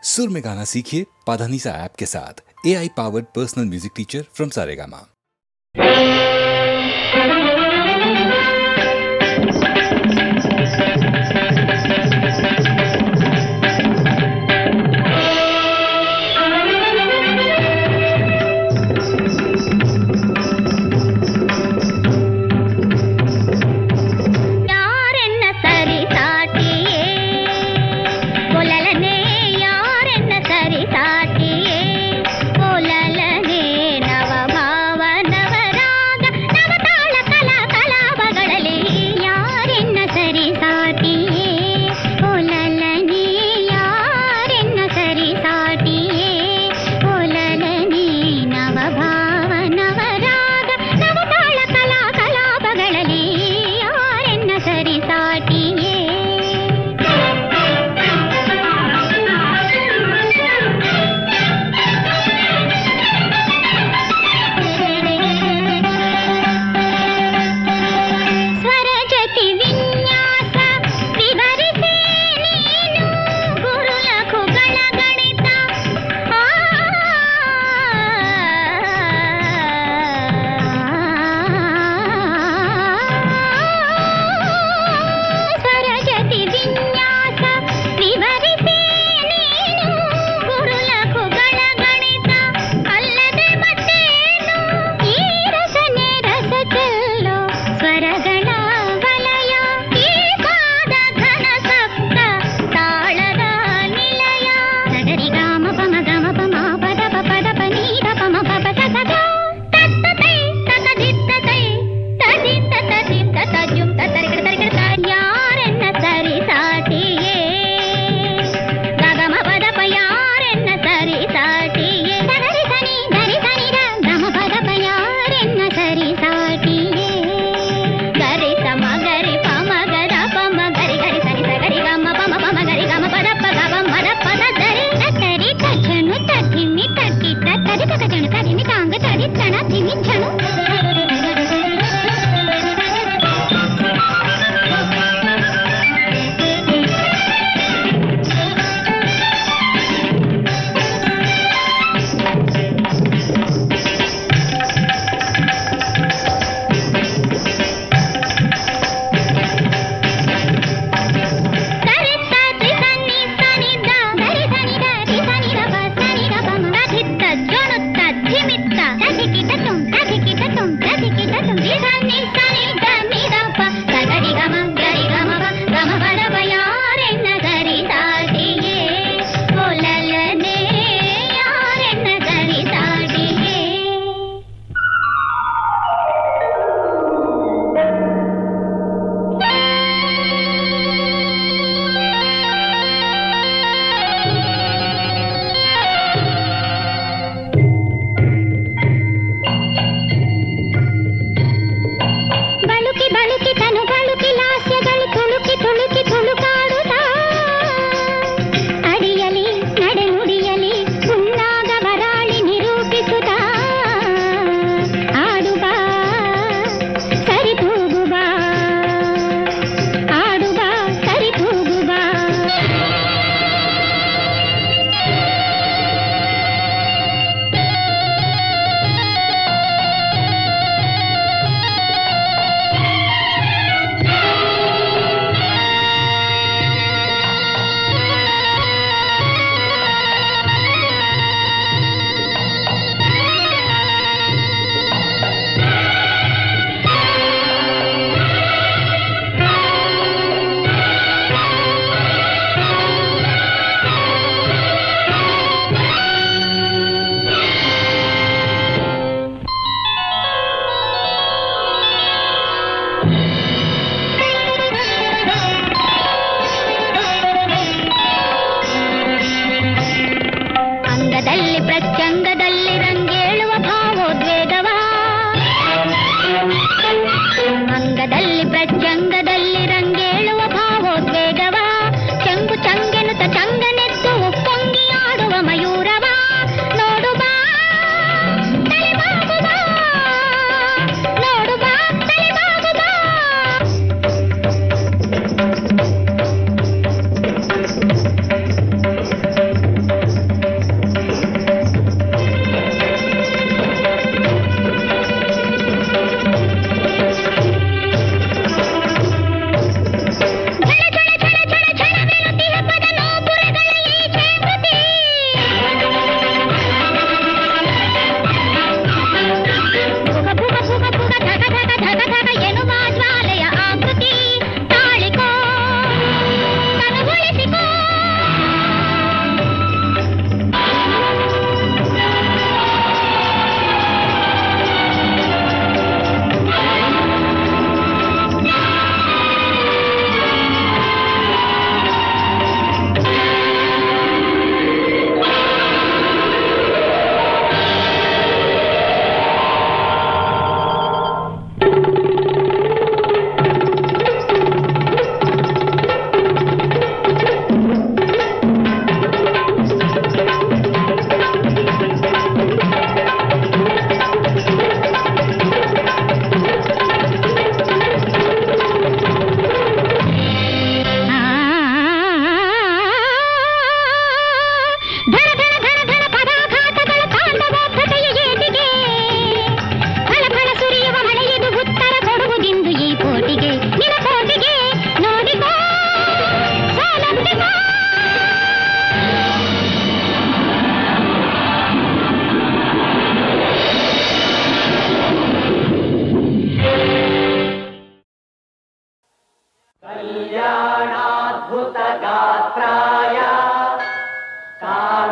सुर में गाना सीखिए पाधानीसा ऐप के साथ। AI powered personal music teacher from Saregama. ಸಾಟಿಯೇ ಕೋಲಲನೆ ನವ ಭಾವ ನವರಾಗ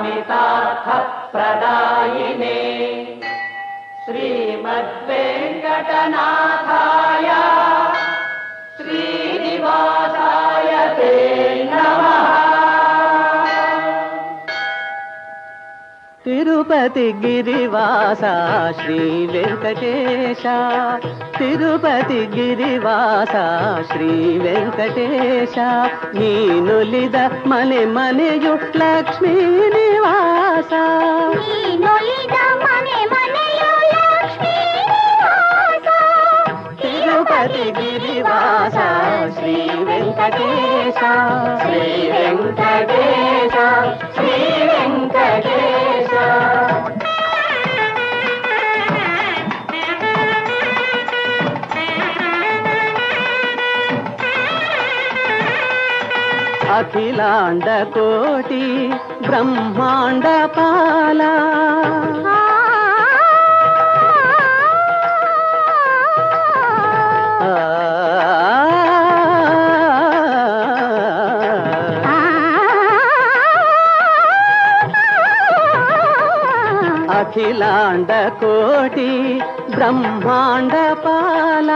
कामितार्थप्रदायिने श्रीमद्वेङ्कटनाथाय श्रीनिवासाय ते नमः। తిరుపతి గిరివాస శ్రీ వెంకటేశ, తిరుపతి గిరివాಸ ಶ್ರೀ ವೆಂಕಟೇಶ, ನೀನುಲಿದ ಮನೆ ಮನೆಯು ಲಕ್ಷ್ಮೀ ನಿವಾಸ, ನೀನುಲಿದ ಮನೆ ಮನೆಯು ಲಕ್ಷ್ಮೀ ನಿವಾಸ, ತಿರುಪತಿ ಗಿರಿವಾಸ ಶ್ರೀ ವೆಂಕಟೇಶ, ಶ್ರೀ ವೆಂಕಟೇಶ, ಶ್ರೀ ವೆಂಕಟೇಶ. అఖిలాండ కోటి బ్రహ్మాండ పాల, అఖిలాండ కోటి బ్రహ్మాండ పాల,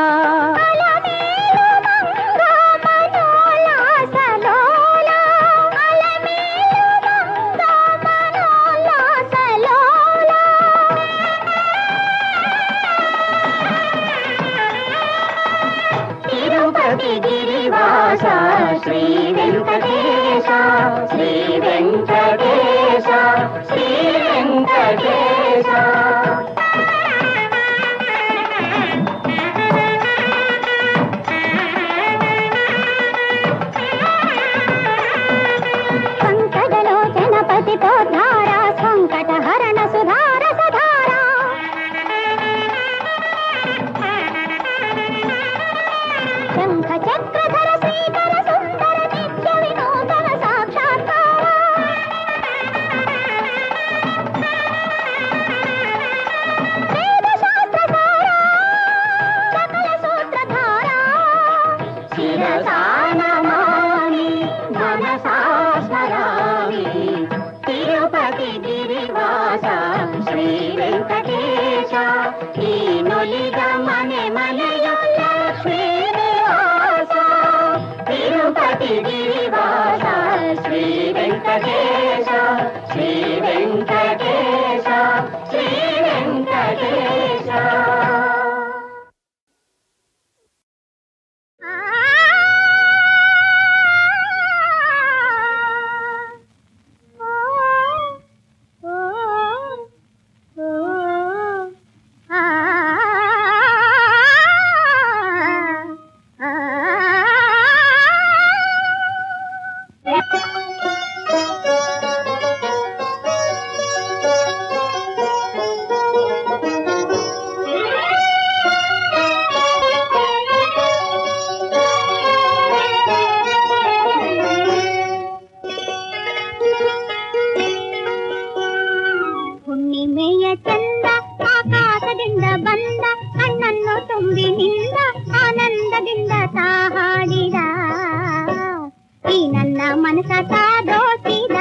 గిరివాస శ్రీ వెంకటేశ, శ్రీ వెంకటేశ, శ్రీ వెంకటేశ. సంకటలోచన పతితో ధార, సంకట హరణ సుధార సధార, శంఖ చక్రధర శ్రీకర సుందర నిత్య వినూతన సాక్షాత్కార, వేద శాస్త్రధార సకల సూత్రధార, శిరసా నమామి మనసా స్మరామి, తిరుపతి గిరివాస శ్రీ వెంకటేశ, ఈనులిద మನೆ ಮನೆಯು లక్ష్మీ నివాಸ, తిరుపతి గిరివాಸ శ్రీ వెంకటేశ, శ్రీ వెంకటేశ, శ్రీ వెంకటేశ. ಹುಣ್ಣಿಮೆಯ ಚಂದ ಆಕಾಶದಿಂದ ಬಂದ, ಕಣ್ಣನ್ನು ತುಂಬಿನಿಂದ ಆನಂದದಿಂದ ತಾ ಹಾಡಿದ, ಈ ನನ್ನ ಮನಸ ತಾ ದೋಚಿದ.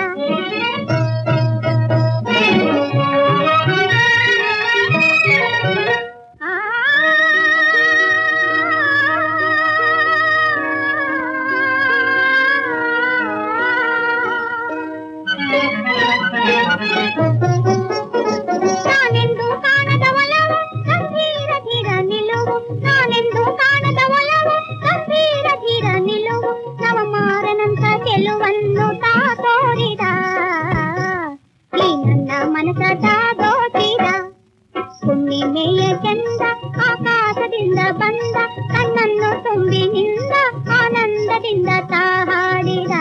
ನಾನೆಂದು ಕಾಣದ ಒಲವು ಗಂಭೀರ ಧೀರ ನಿಲುವು, ನಾನೆಂದು ಕಾಣದ ಒಲವು ಗಂಭೀರ ಧೀರ ನಿಲುವು, ನವಮಾರನಂತ ಗೆಲುವನ್ನು ತಾ ತೋರಿದ, ಈ ನನ್ನ ಮನಸ ತಾ ದೋಚಿದ. ಹುಣ್ಣಿಮೆಯ ಚಂದ ಆಕಾಶದಿಂದ ಬಂದ, ಕಣ್ಣನ್ನು ತುಂಬಿನಿಂದ ಆನಂದದಿಂದ ತಾ ಹಾಡಿದ,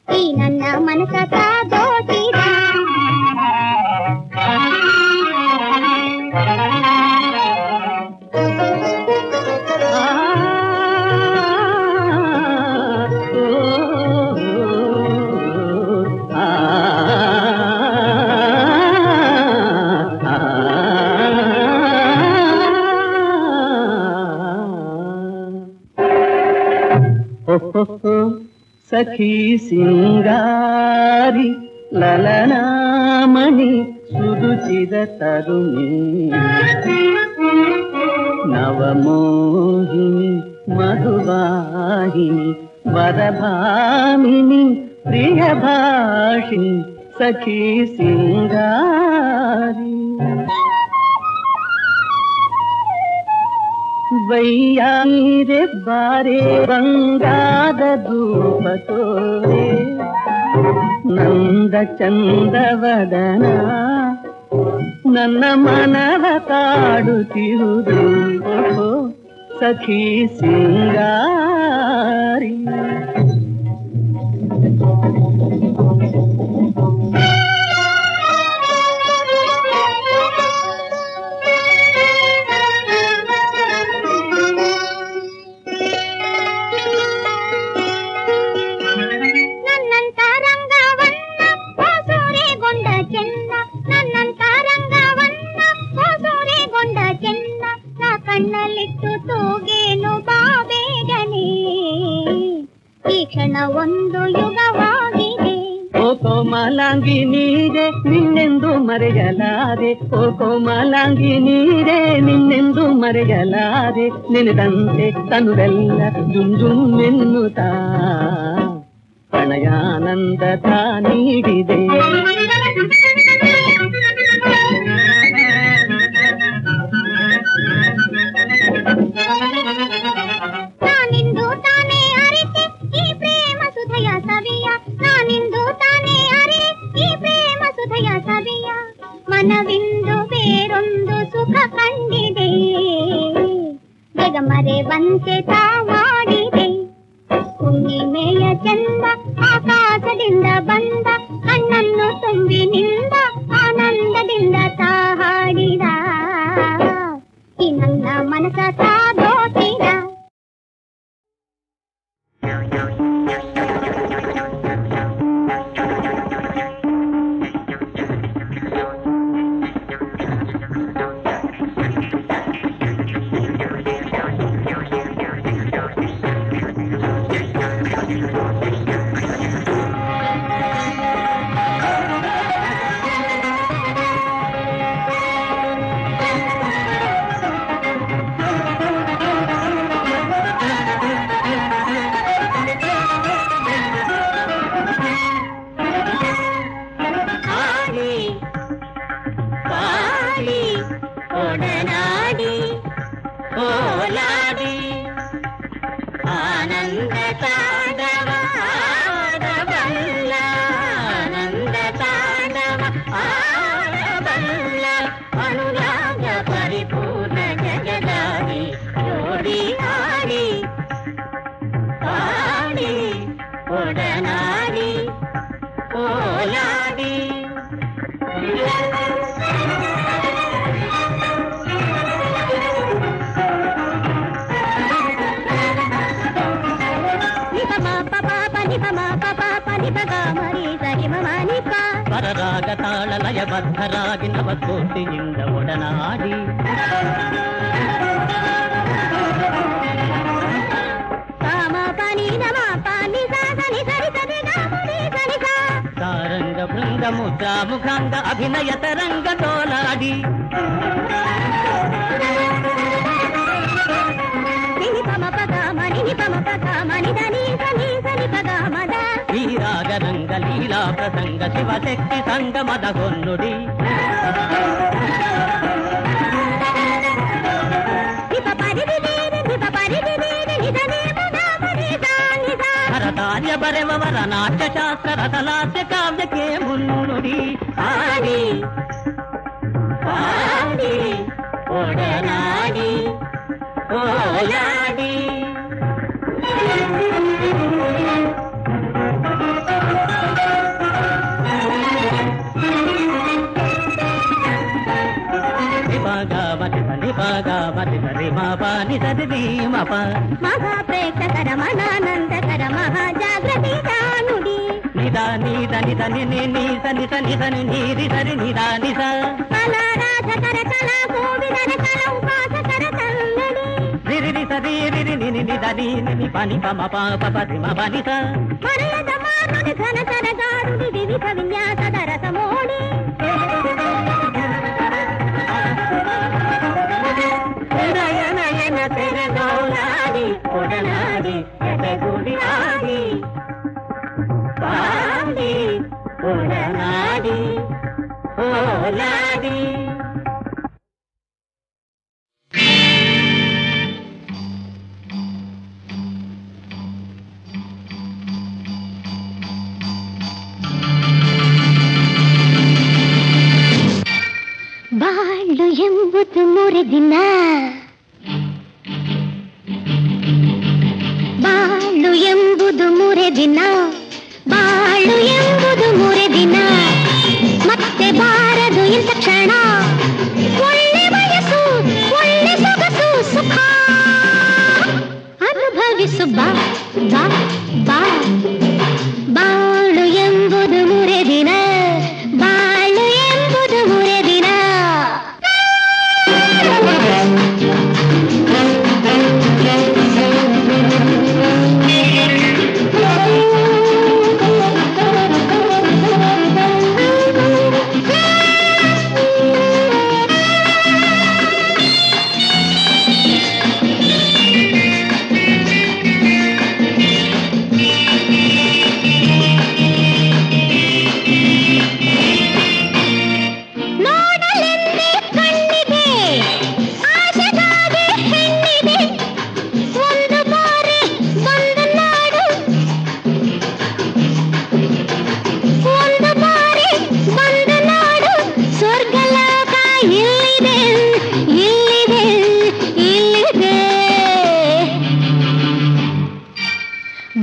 ಈ ನನ್ನ ಮನಸ ತಾ ದೋಚಿದ. ಸಖಿ ಸಿಂಗಾರಿ ಲಲನಾಮಣಿ ಸುರುಚಿದ ತರುಣಿ ನವಮೋಹಿನಿ ಮಧುವಾಹಿನಿ ವರಭಾಮಿನಿ ಪ್ರಿಯ ಭಾಷಿಣಿ ಸಖಿ ಸಿಂಗಾರಿ ವೈಯಾರೆ ಬಾರೆ ಬಂಗಾದ ಧೂಪ ತೋರೆ ನಂದ ಚಂದವದನ ನನ್ನ ಮನವ ಕಾಡುತ್ತಿರುವುದು ಸಖಿ ಸಿಂಗಾರಿ ಕಣ್ಣಲ್ಲಿಟ್ಟು ತೂಗೇನು ಬಾಬೇಗನೆ ಈ ಕ್ಷಣ ಒಂದು ಯುಗವಾಗಿದೆ. ಓ ಕೋಮಲಾಂಗಿ ನೀರೆ ನಿನ್ನೆಂದು ಮರೆಯಲಾರೆ, ಓ ಕೋಮಲಾಂಗಿ ನೀರೆ ನಿನ್ನೆಂದು ಮರೆಯಲಾರೆ, ನೆನೆದಂತೆ ತನುವೆಲ್ಲ ಜುಮ್ ಜುಮ್ ಎನ್ನುತ್ತಾ ಪ್ರಣಯಾನಂದ ತಾ ನೀಡಿದೆ. ನಾನಿಂದು ತಾನೇ ಅರಿತೆ ಈ ಪ್ರೇಮ ಸುಧೆಯ ಸವಿಯ, ನಾನಿಂದು ತಾನೇ ಅರೆ ಈ ಪ್ರೇಮ ಸುಧೆಯ ಸವಿಯ, ಮನವಿಂದು ಬೇರೊಂದು ಸುಖ ಕಂಡಿದೆ, ಬೇಗ ಮರೆವಂತೆ ತಾ ಮಾಡಿದೆ. ಹುಣ್ಣಿಮೆಯ ಚಂದ ಆಕಾಶದಿಂದ ಬಂದ, ಕಣ್ಣನ್ನು ತುಂಬಿ ನಿಂದ ಆನಂದದಿಂದ ತಾ ಹಾಡಿದ, ಈ ನನ್ನ ಮನಸ ತಾ ದೋಚಿದ. ಪರರಾಗ ತಾಳ ಲಯಬದ್ಧರಾಗಿ ನವಕೋಟಿಯಿಂದ ಒಡನಾಡಿ, ಸಾರಂಗ ಬೃಂದ ಮುದ್ರಾ ಮುಖಾಂಗ ಅಭಿನಯ ತರಂಗ ತೋಲಾಡಿ, ಈ ರಾಗರಂಗ ಲೀಲಾ ಪ್ರಸಂಗ ಶಿವಶಕ್ತಿ ಸಂಗಮದ ಹೊನ್ನುಡಿ, ಭರತಾರ್ಯ ಬರೆವವರ ನಾಟ್ಯಶಾಸ್ತ್ರ ರಥಲಾಸ್ಯ ಕಾವ್ಯಕ್ಕೆ ಮುನ್ನುಡಿ. ಆಡಿ ಆಡಿ ಒಡನಾಡಿ ಓಲಾಡಿ, ಮಹಾ ಪ್ರೇಕ್ಷಕರ ಮನಾನಂದಕರ ಮಹಾಜಾಗೃತಿ ನುಡಿ, ನಿದ ನಿದ ನಿದ ನಿನಿ ನಿಸ ನಿಸ ನಿಸ ನೀರಿ ಸರಿ ನಿದ ನಿಸ, ಕಲಾರಾಧಕರ ಕಲಾ ಕೋವಿದರ ಕಲ ಉಪಾಸಕರ ಕನ್ನಡಿ, ರಿರಿ ರೀ ರಿ ರಿ ನಿ ನಿ ನಿ ದ ನಿ ನಿ ನಿ ಪ ನಿ ಪ ಮ ಪ ಪ ಪ ರಿ ಮ ಪ ನಿ ಸ ಮರೆಯದ ಮಾರುಡಿ ಘನ ಸರಗಾರುಡಿ ವಿವಿಧ ವಿನ್ಯಾಸದ ರಸಮೋಡಿ ನಯನ ನಯನ ತೆರೆದೋಲಾಡಿ ಒಡನಾಡಿ ಎದೆಗುಡಿಯಾಡಿ ಬಾಡಿ ಒಡನಾಡಿ ಓಲಾಡಿ. ಬಾಳು ಎಂಬುದು ಮುರಿದಿನ ಬಾಳು ಎಂಬುದು ಮುರಿದಿನ ಬಾಳು ಎಂಬುದು ಮುರಿದಿನ ಮತ್ತೆ ಬಾರದು ಇಂಥ ಕ್ಷಣ ಒಳ್ಳೆ ವಯಸ್ಸು ಒಳ್ಳೆ ಸೊಗಸು ಸುಖ ಅನುಭವಿಸು ಬಾ ಬಾ ಬಾ ಬಾಳು ಎಂಬುದು ಮುರಿದಿನ ಬಾಳು ಎಂಬುದು ಮುರಿದಿನ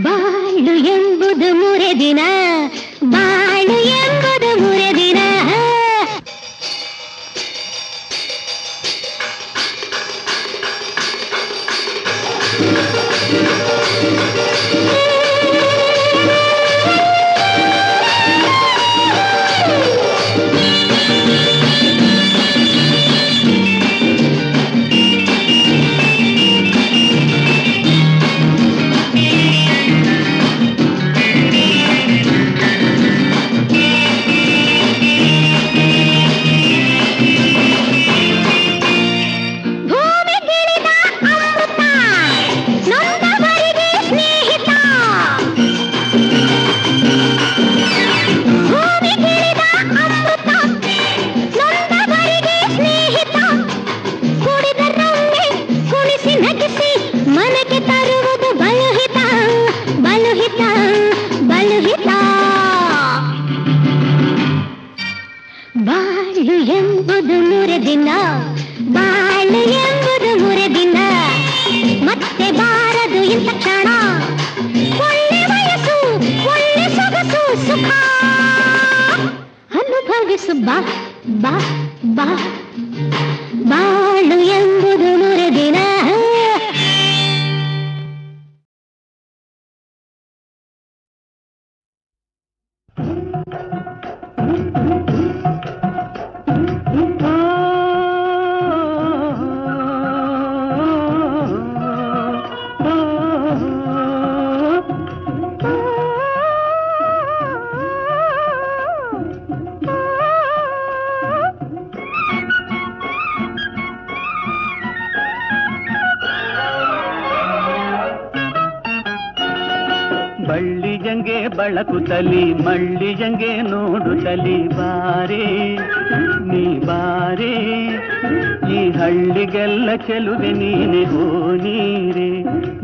ಬಾಳು ಎಂಬುದು ಮುರಿದಿನ ಬಾಳು ಎಂಬುದು ಮುರಿದಿನ ಮನಕ್ಕೆ ತರುವುದು ಬಲುಹಿತ ಬಲುಹಿತ ಬಲುಹಿತ ಬಾಳು ಎಂಬುದು ಮುರಿದಿನ ಬಾಳು ಎಂಬುದು ಮುರಿದಿನ ಮತ್ತೆ ಬಾರದು ಇಂಥ ಕ್ಷಣ ಒಳ್ಳೆ ವಯಸ್ಸು ಒಳ್ಳೆ ಸೊಗಸು ಸುಖ ಅನುಭವಿಸು ಬಾ ಬಾ ಬಾ ಬಾಳು ಎಂಬುದು ಮುರಿದಿನ ಬಳ್ಳಿಯಂಗೆ ಬಳಕುತ್ತಲಿ ಮಳ್ಳಿಯಂಗೆ ನೋಡುತ್ತಲಿ ಬಾರೆ ನೀ ಬಾರೆ ಈ ಹಳ್ಳಿಗೆಲ್ಲ ಚೆಲುವೆ ನೀನೆ ಹೋ ನೀರೆ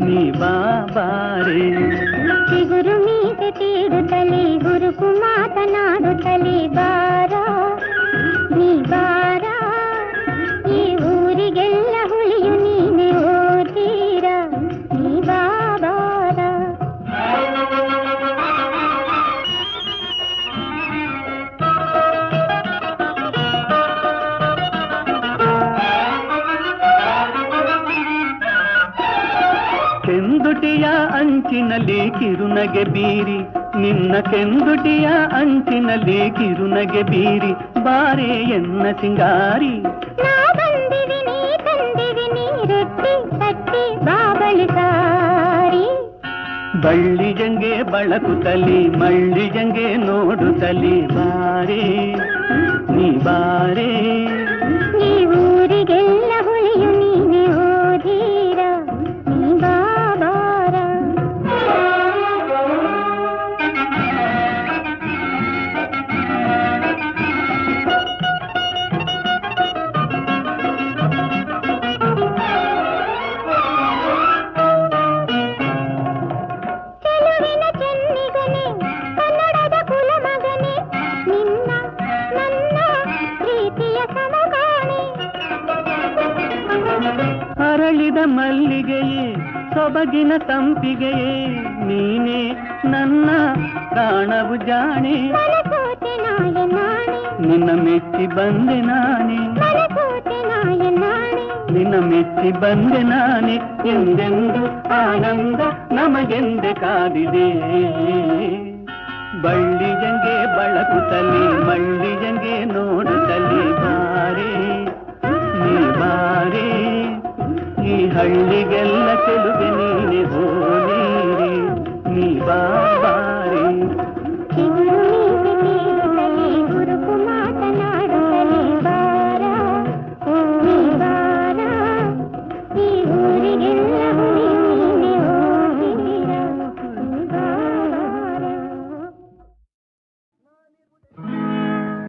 ನೀ ಬಾರೆ ಚಿಗುರು ಮೀಸೆ ತೀಡುತ್ತಲಿ ಗುರುಕು ಮಾತನಾಡುತ್ತಲಿ ಬಾರ ನೀ ಬಾರ ಈ ಊರಿಗೆಲ್ಲ ಹುಳಿಯು ನೀನೆ ಓದೀರ ನೀ ಬಾರ ಕೆಂದುಟಿಯ ಅಂಚಿನಲ್ಲಿ ಕಿರುನಗೆ ಬೀರಿ ನಿನ್ನ ಕೆಂದುಟಿಯ ಅಂಚಿನಲ್ಲಿ ಕಿರುನಗೆ ಬೀರಿ ಬಾರೆ ಎನ್ನ ಸಿಂಗಾರಿ ನಾ ಬಂದಿವಿ ನೀ ತಂದಿವಿ ನೀ ರೊಟ್ಟಿ ತಟ್ಟಿ ಬಾ ಸಾರಿ ಬಳ್ಳಿ ಜಂಗೆ ಬಳಕುತ್ತಲಿ ಮಳ್ಳಿ ಜಂಗೆ ನೋಡುತ್ತಲಿ ಬಾರೆ ನೀ ಬಾರೆ ಈ ಊರಿಗೆಲ್ಲ ಹುಲಿಯು ನೀನೆ ಓದೀರ ನೀ ಬಾಬಾರ ಅರಳಿದ ಮಲ್ಲಿಗೆಯೇ ಸೊಬಗಿನ ತಂಪಿಗೆಯೇ ನೀನೇ ನನ್ನ ಪ್ರಾಣವು ಜಾಣೆ ನಿನ್ನ ಮೆಚ್ಚಿ ಬಂದೆ ನಾನೇ ನಿನ್ನ ಮೆಚ್ಚಿ ಬಂದೆ ನಾನೇ ಎಂದೆಂದು ಆನಂದ ನಮಗೆಂದೆ ಕಾದಿದೆ ಬಳ್ಳಿ ಜಂಗೆ ಬಳಕುತ್ತಲಿ ಮಳ್ಳಿ ಜಂಗೆ ನೋಡುತ್ತಲಿ ಬಾರೆ ನೀ ಬಾರೆ ಈ ಹಳ್ಳಿಗೆಲ್ಲ ಚೆಲುವೆ ನೀನೆ ಹೋಲೀರಿ ನೀ ಬಾರೆ ಗುರುಕು ಮಾತನಾಡುತ್ತಲೇ ಬಾರ ನೀ ಬಾರ ಈ ಊರಿಗೆಲ್ಲ ಹುಲಿಯು ನೀನೆ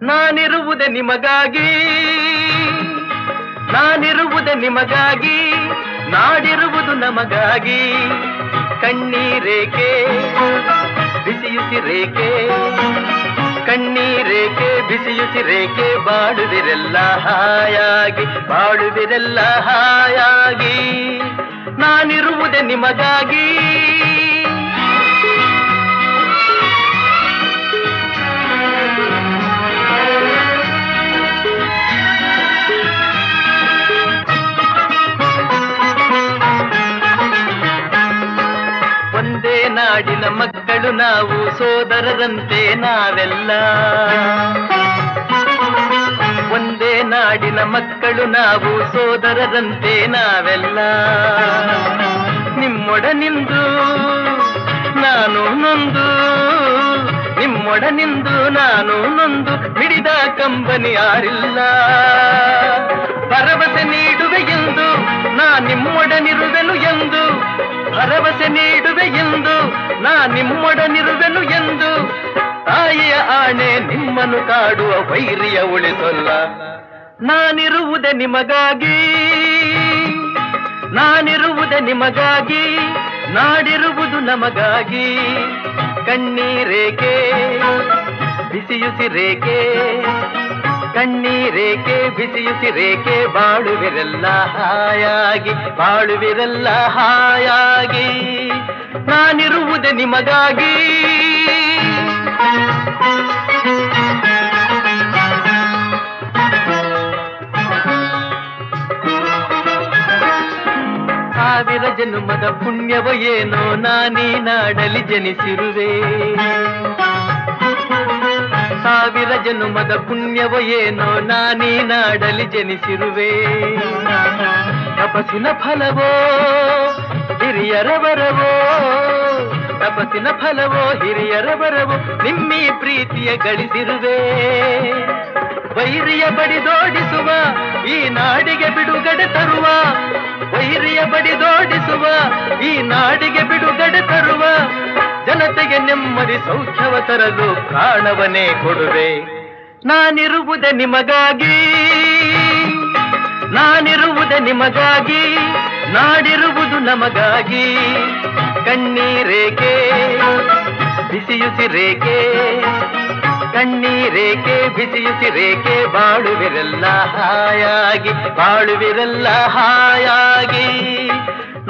ನಾನಿರುವುದೇ ನಿಮಗಾಗಿ ನಾನಿರುವುದೇ ನಿಮಗಾಗಿ ನಾಡಿರುವುದು ನಮಗಾಗಿ ಕಣ್ಣೀರೇಕೆ ಬಿಸಿಯುಸಿರೇಕೆ ಕಣ್ಣೀರೇಕೆ ಬಿಸಿಯುಸಿರೇಕೆ ಬಾಳುವಿರೆಲ್ಲ ಹಾಯಾಗಿ ಬಾಳುವಿರೆಲ್ಲ ಹಾಯಾಗಿ ನಾನಿರುವುದೇ ನಿಮಗಾಗಿ ಒಂದೇ ನಾಡಿನ ಮಕ್ಕಳು ನಾವು ಸೋದರರಂತೆ ನಾವೆಲ್ಲ ಒಂದೇ ನಾಡಿನ ಮಕ್ಕಳು ನಾವು ಸೋದರರಂತೆ ನಾವೆಲ್ಲ ನಿಮ್ಮೊಡನಿಂದು ನಾನು ನೊಂದು ನಿಮ್ಮೊಡನಿಂದು ನಾನು ನೊಂದು ಮಿಡಿದ ಕಂಬನಿ ಯಾರಿಲ್ಲ ಭರವಸೆ ನೀಡುವೆ ಎಂದು ನಾ ನಿಮ್ಮೊಡನಿರುವೆನು ಎಂದು ಭರವಸೆ ನೀಡುವೆ ಎಂದು ನಾ ನಿಮ್ಮೊಡನಿರುವೆನು ಎಂದು ತಾಯಿಯ ಆಣೆ ನಿಮ್ಮನ್ನು ಕಾಡುವ ವೈರಿಯ ಉಳಿಸೊಲ್ಲ ನಾನಿರುವುದೇ ನಿಮಗಾಗಿ ನಾನಿರುವುದೇ ನಿಮಗಾಗಿ ನಾಡಿರುವುದು ನಮಗಾಗಿ ಕಣ್ಣೀರೇಕೆ ಬಿಸಿಯುಸಿರೇಕೆ ಕಣ್ಣೀರೇಕೆ ಬಿಸಿಯುಸಿರೇಕೆ ಬಾಳುವಿರೆಲ್ಲ ಹಾಯಾಗಿ ಬಾಳುವಿರೆಲ್ಲ ಹಾಯಾಗಿ ನಾನಿರುವುದೇ ನಿಮಗಾಗಿ ಸಾವಿರ ಜನ್ಮದ ಪುಣ್ಯವ ಏನೋ ನಾನೀ ನಾಡಲಿ ಜನಿಸಿರುವೆ ಸಾವಿರ ಜನ್ಮದ ಪುಣ್ಯವ ಏನೋ ನಾನೀ ನಾಡಲಿ ಜನಿಸಿರುವೆ ತಪಸ್ಸಿನ ಫಲವೋ ಹಿರಿಯರ ವರವೋ ತಪಸ್ಸಿನ ಫಲವೋ ಹಿರಿಯರ ವರವೋ ನಿಮ್ಮೀ ಪ್ರೀತಿಯ ಗಳಿಸಿರುವೆ ವೈರಿಯ ಬಡಿದೋಡಿಸುವ ಈ ನಾಡಿಗೆ ಬಿಡುಗಡೆ ತರುವ ವೈರಿಯ ಬಡಿದೋಡಿಸುವ ಈ ನಾಡಿಗೆ ಬಿಡುಗಡೆ ತರುವ ಜನತೆಗೆ ನೆಮ್ಮದಿ ಸೌಖ್ಯವ ತರಲು ಪ್ರಾಣವನ್ನೇ ಕೊಡುವೆ ನಾನಿರುವುದೇ ನಿಮಗಾಗಿ ನಾನಿರುವುದೇ ನಿಮಗಾಗಿ ನಾಡಿರುವುದು ನಮಗಾಗಿ ಕಣ್ಣೀರೇಕೆ ಬಿಸಿಯುಸಿರೇಕೆ ಕಣ್ಣೀರೇಕೆ ಬಿಸಿಯುಸಿರೇಕೆ ಬಾಳುವಿರೆಲ್ಲ ಹಾಯಾಗಿ ಬಾಳುವಿರೆಲ್ಲ ಹಾಯಾಗಿ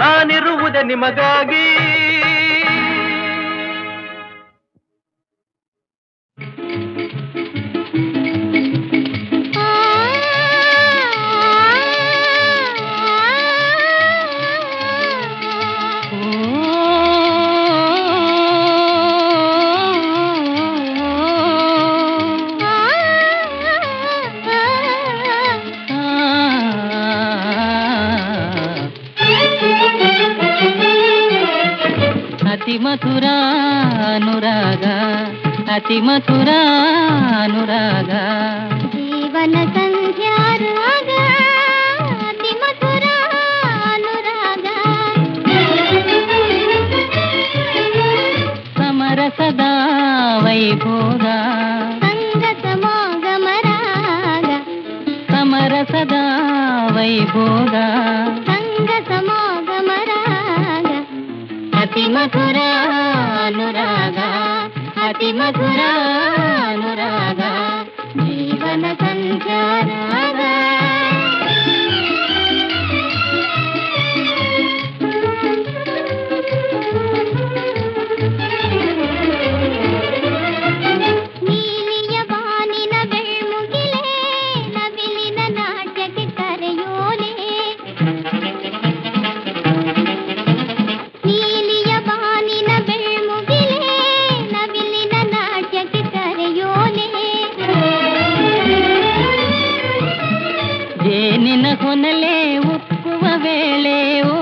ನಾನಿರುವುದೇ ನಿಮಗಾಗಿ ಮಧುರಾನುರಾಗ ಅತಿ ಮಧುರಾನುರಾಗ ಜೀವನ ಸಂಧ್ಯಾರಾಗ ಅತಿ ಮಧುರಾನುರಾಗ ಸಮರಸದ ವೈಭೋಗ ಸಂಗ ಸಮಾಗಮರಾಗ ಸಮರಸದ ವೈಭೋಗ ಸಂಗ ಸಮಾಗಮರಾಗ ಅತಿ ಮಧುರಾನುರಾಗ ಅತಿ ಮಧುರಾನುರಾಗ ಜೀವನ ಸಂಚಾರಾಗ ನೀಲಿಯ ಬಾನಿನ ಬೆಳ್ಮುಗಿಲೇ ನವಿಲಿನ ನಾಟ್ಯಕ್ಕೆ ಕರೆಯೋಲೆ ನೀಲಿಯ ಬಾನಿನ ಬೆಳ್ಮುಗಿಲೇ ನವಿಲಿನ ನಾಟ್ಯಕ್ಕೆ ಕರೆಯೋಲೆ ಜೇನಿನ ಕೊನಲೆ ಉಕ್ಕುವ ವೇಳೆ ಓ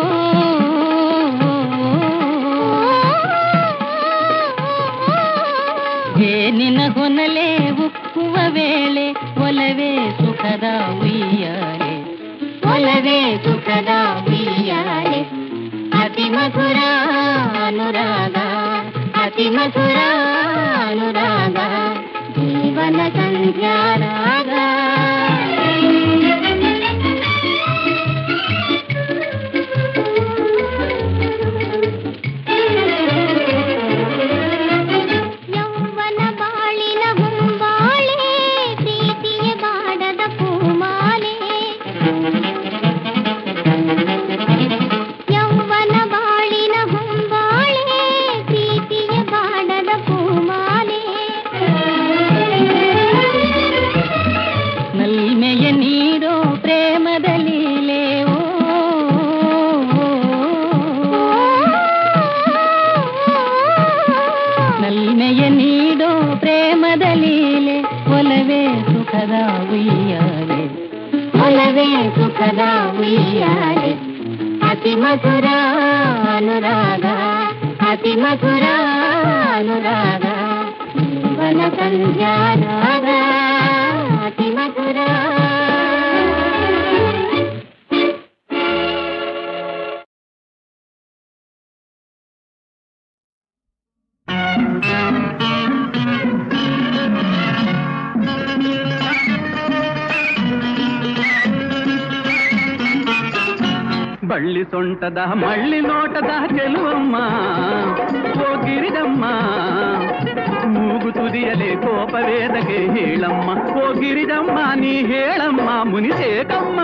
ಜೇನಿನ ಕೊನಲೆ ಉಕ್ಕುವ ವೇಳೆ ಒಲವೇ ಸುಖದ ಉಯ್ಯಾಲೆ ಒಲವೇ ಸುಖದ ಉಯ್ಯಾಲೆ ಅತಿ ಮಧುರಾನುರಾಗ ಅತಿ ಮಧುರಾನುರಾಗ ಜೀವನ ಸಂಧ್ಯಾರಾಗ ಯೌವನ ಬಾಳಿನ ಹುಂಬಾಳೆ ಪ್ರೀತಿಯ ಬಾಡದ ಪೂಮಾಲೆ ಯೌವನ ಬಾಳಿನ ಹುಂಬಾಳೆ ಪ್ರೀತಿಯ ಬಾಡದ ಪೂಮಾಲೆ ನಲ್ಮೆಯ ನೀಡೋ ಪ್ರೇಮದ ಲೀಲೆ ಓ ನಲ್ಮೆಯ ನೀಡೋ ಪ್ರೇಮದ ಲೀಲೆ ಒಲವೇ ಸುಖದ ಉಯ್ಯಾಲೆ ಒಲವೇ ಸುಖದ ಉಯ್ಯಾಲೆ ಅತಿ ಮಧುರಾನುರಾಗ ಅತಿ ಮಧುರಾನುರಾಗ ಜೀವನ ಸಂಧ್ಯಾರಾಗ ಅತಿ ಮಧುರ ಬಳ್ಳಿ ಸೊಂಟದ ಮಳ್ಳಿ ನೋಟದ ಚೆಲುವಮ್ಮ ಹೋಗಿರಿದಮ್ಮ ಮೂಗು ತುದಿಯಲೆ ಕೋಪವೇದಕ್ಕೆ ಹೇಳಮ್ಮ ಹೋಗಿರಿದಮ್ಮ ನೀ ಹೇಳಮ್ಮ ಮುನಿಸೇಕಮ್ಮ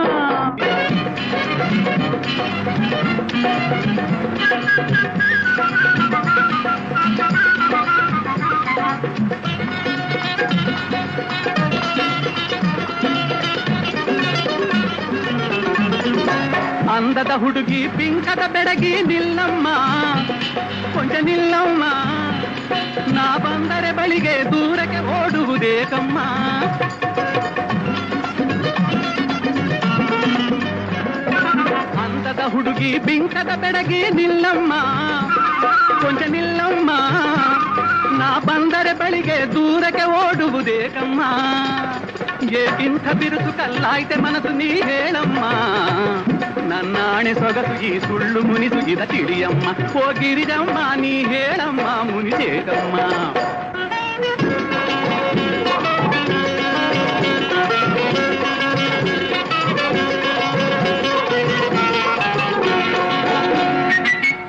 ಅಂದದ ಹುಡುಗಿ ಪಿಂಕದ ಬೆಡಗಿ ನಿಲ್ಲಮ್ಮ ಕೊಂಚ ನಿಲ್ಲಮ್ಮ ನಾ ಬಂದರೆ ಬಳಿಗೆ ದೂರಕ್ಕೆ ಓಡುವುದೇಕಮ್ಮ ಅಂದದ ಹುಡುಗಿ ಪಿಂಕದ ಬೆಡಗಿ ನಿಲ್ಲಮ್ಮ ಕೊಂಚ ನಿಲ್ಲಮ್ಮ ನಾ ಬಂದರೆ ಬಳಿಗೆ ದೂರಕ್ಕೆ ಓಡುವುದೇಕಮ್ಮ ಏಕಿಂಥ ಬಿರುಸು ಕಲ್ಲಾಯ್ತೆ ಮನಸ್ಸು ನೀ ಹೇಳಮ್ಮ ನನ್ನಾಣೆ ಸೊಗಸು ಈ ಸುಳ್ಳು ಮುನಿಸುಗಿದ ತಿಳಿಯಮ್ಮ ಹೋಗಿರಿದಮ್ಮ ನೀ ಹೇಳಮ್ಮ ಮುನಿಸೇಕಮ್ಮ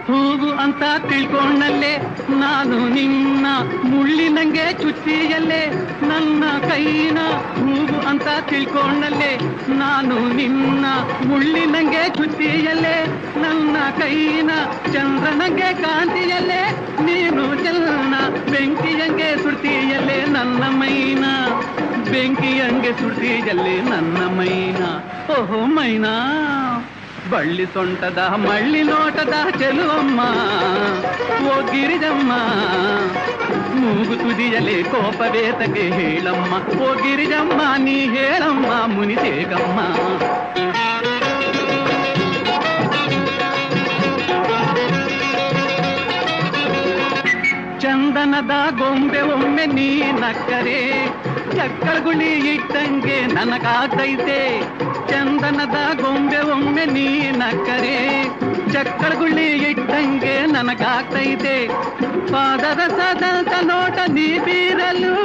ಹೂವು ಅಂತ ತಿಳ್ಕೊಂಡಲ್ಲೇ ನಾನು ನಿನ್ನ ಮುಳ್ಳಿನಂಗೆ ಚುಚ್ಚಿಯಲ್ಲೇ ನನ್ನ ಕೈನ ಹೂವು ಅಂತ ತಿಳ್ಕೊಂಡಲ್ಲೇ ನಾನು ನಿನ್ನ ಮುಳ್ಳಿನಂಗೆ ಚುಚ್ಚಿಯಲ್ಲೇ ನನ್ನ ಕೈನ ಚಂದ್ರನಂಗೆ ಕಾಂತಿಯಲ್ಲೇ ನೀನು ಚೆನ್ನ ಬೆಂಕಿಯಂಗೆ ಸುಡ್ತಿಯಲ್ಲೇ ನನ್ನ ಮೈನ ಬೆಂಕಿಯಂಗೆ ಸುಡ್ತಿಯಲ್ಲೇ ನನ್ನ ಮೈನ ಓಹೋ ಮೈನಾ ಬಳ್ಳಿ ಸೊಂಟದ ಮಳ್ಳಿ ನೋಟದ ಚೆಲುವಮ್ಮ ಓ ಗಿರಿಜಮ್ಮ ಮೂಗು ತುದಿಯಲೆ ಕೋಪವೇತಕ್ಕೆ ಹೇಳಮ್ಮ ಓ ಗಿರಿಜಮ್ಮ ನೀ ಹೇಳಮ್ಮ ಮುನಿಸೇಕಮ್ಮ ಚಂದನದ ಗೊಂಬೆ ಒಮ್ಮೆ ನೀ ನಕ್ಕರೆ ಚಕ್ಕಳಗುಳಿ ಇಟ್ಟಂಗೆ ನನಗಾಗ್ತೈತೆ. ಚಂದನದ ಗೊಂಬೆ ಒಮ್ಮೆ ನೀ ನಕ್ಕರೆ ಚಕ್ಕಳಗುಳಿ ಇಟ್ಟಂಗೆ ನನಗಾಗ್ತೈತೆ. ಪಾದರಸದಂತ ನೋಟ ನೀ ಬೀರಲು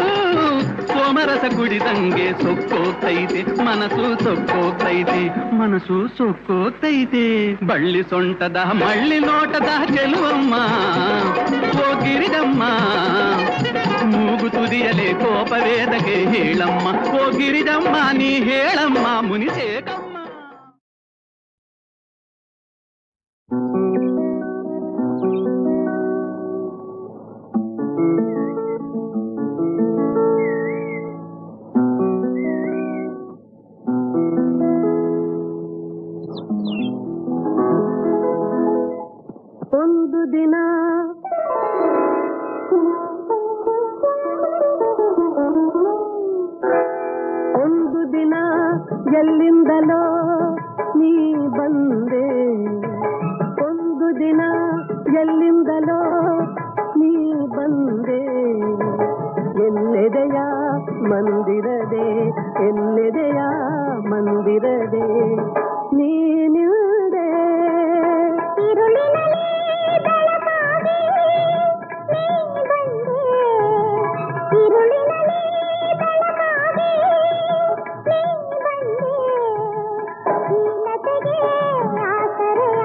ಸೋಮರಸ ಕುಡಿದಂಗೆ ಸೊಕ್ಕೋಗ್ತೈತೆ. ಮನಸ್ಸು ಸೊಕ್ಕೋಗ್ತೈತೆ, ಮನಸ್ಸು ಸೊಕ್ಕೋಗ್ತೈತೆ. ಬಳ್ಳಿ ಸೊಂಟದ ಮಳ್ಳಿ ನೋಟದ ಚೆಲುವಮ್ಮ ಓ ಗಿರಿಜಮ್ಮ, ಮೂಗು ತುದಿಯಲೇ ಕೋಪವೇದಕ್ಕೆ ಹೇಳಮ್ಮ. ಓ ಗಿರಿಜಮ್ಮ ನೀ ಹೇಳಮ್ಮ ಮುನಿಸೇಕಮ್ಮ. ಒಂದು ದಿನ ಎಲ್ಲಿಂದಲೋ ನೀ ಬಂದೆ. ಒಂದು ದಿನ ಎಲ್ಲಿಂದಲೋ ನೀ ಬಂದೆ. ಎನ್ನೆದೆಯ ಮಂದಿರದೆ, ಎನ್ನೆದೆಯ ಮಂದಿರದೆ ನೀನಿರುದೆ. ഇരുളിನಲ್ಲಿ ಬೆಳಕಾಗಿ ನೀ ಬಂದೆ. ഇരുളിನಲ್ಲಿ ಬೆಳಕಾಗಿ ನೀ ಬಂದೆ. ಹೀನತೆಗೆ ಆಸರೆಯ,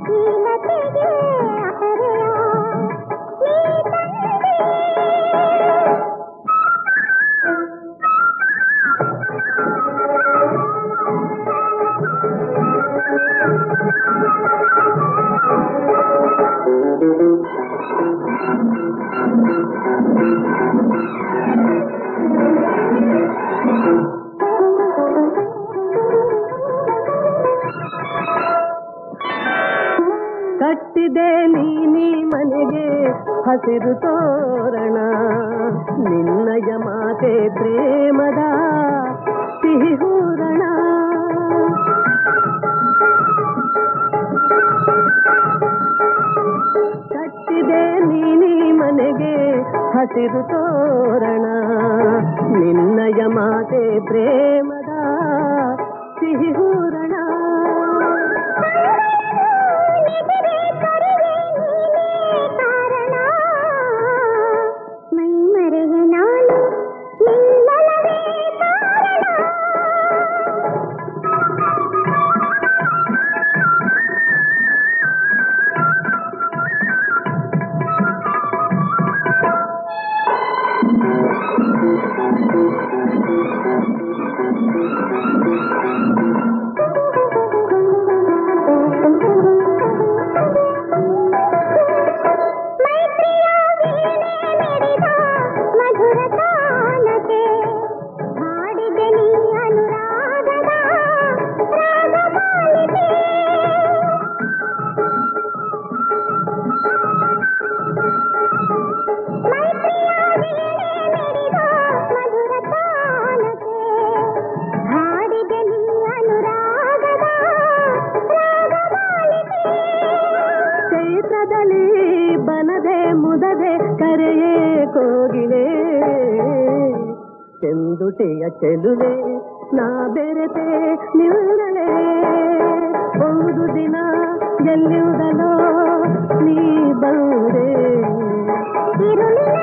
ಹೀನತೆಗೆ ಆಸರೆಯ ನೀ ತಂದೆ. ಕಟ್ಟಿದೆ ನೀ ಮನೆಗೆ ಹಸಿರು ತೋರಣ, ನಿನ್ನಯ ಮಾತೆ ಪ್ರೇಮದ ಸಿಹಿ ಹೂರಣ. ಕಟ್ಟಿದೆ ನೀ ಮನೆಗೆ ಹಸಿರು ತೋರಣ, ನಿನ್ನಯ ಮಾತೆ ಪ್ರೇಮದ ಸಿಹಿ ಹೂರಣ. ಬನದೆ ಮುದದೆ ಕರೆಯೇ ಕೋಗಿಲೆ, ಚೆಂದುಟಿಯ ಚೆಲುವೆ ನಾ ಬೆರೆತೆ ನಿಲ್ಲಲೆ. ಒಂದು ದಿನ ಎಲ್ಲಿಂದಲೋ ನೀ ಬಂದೆ. ഇരുളിನಲ್ಲಿ